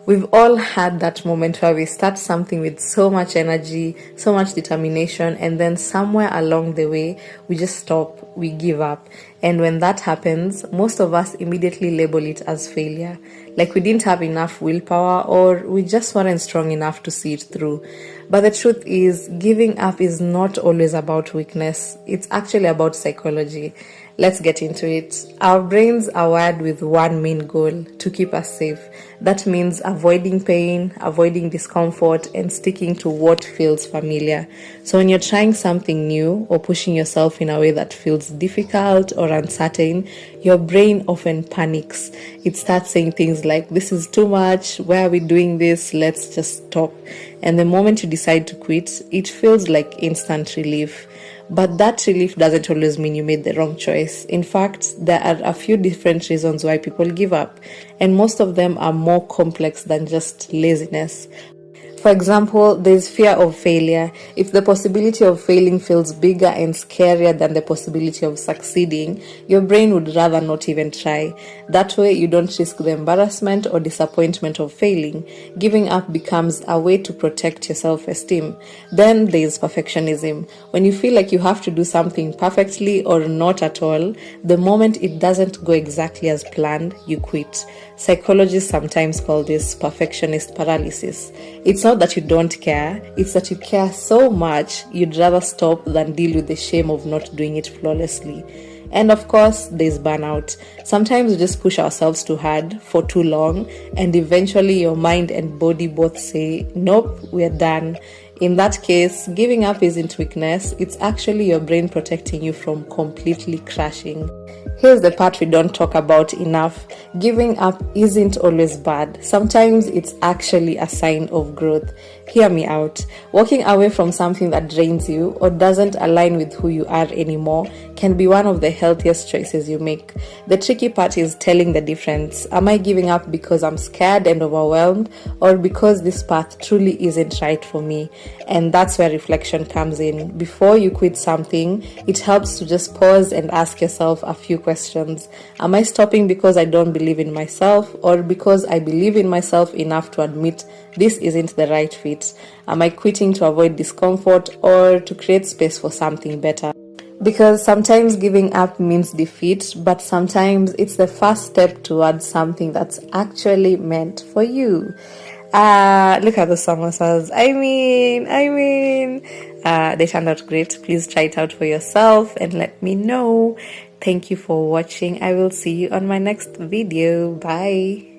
We've all had that moment where we start something with so much energy, so much determination, and then somewhere along the way, we just stop, we give up. And when that happens, most of us immediately label it as failure. Like we didn't have enough willpower, or we just weren't strong enough to see it through. But the truth is, giving up is not always about weakness. It's actually about psychology. Let's get into it. Our brains are wired with one main goal: to keep us safe. That means avoiding pain, avoiding discomfort, and sticking to what feels familiar. So when you're trying something new or pushing yourself in a way that feels difficult or uncertain, your brain often panics. It starts saying things like, "This is too much. Why are we doing this? Let's just stop." And the moment you decide to quit, it feels like instant relief. But that relief doesn't always mean you made the wrong choice. In fact, there are a few different reasons why people give up, and most of them are more complex than just laziness. For example, there's fear of failure. If the possibility of failing feels bigger and scarier than the possibility of succeeding, your brain would rather not even try. That way, you don't risk the embarrassment or disappointment of failing. Giving up becomes a way to protect your self-esteem. Then there's perfectionism. When you feel like you have to do something perfectly or not at all, the moment it doesn't go exactly as planned, you quit. Psychologists sometimes call this perfectionist paralysis. It's not that you don't care, it's that you care so much you'd rather stop than deal with the shame of not doing it flawlessly. And of course, there's burnout. Sometimes we just push ourselves too hard for too long, and eventually your mind and body both say, "Nope, we're done." In that case, giving up isn't weakness, it's actually your brain protecting you from completely crashing. Here's the part we don't talk about enough. Giving up isn't always bad. Sometimes it's actually a sign of growth. Hear me out. Walking away from something that drains you or doesn't align with who you are anymore can be one of the healthiest choices you make. The tricky part is telling the difference. Am I giving up because I'm scared and overwhelmed, or because this path truly isn't right for me? And that's where reflection comes in. Before you quit something, it helps to just pause and ask yourself a few questions. Am I stopping because I don't believe in myself, or because I believe in myself enough to admit this isn't the right fit? Am I quitting to avoid discomfort or to create space for something better? Because sometimes giving up means defeat, but sometimes it's the first step towards something that's actually meant for you. Look at the samosas. They turned out great. Please try it out for yourself and let me know. Thank you for watching. I will see you on my next video. Bye.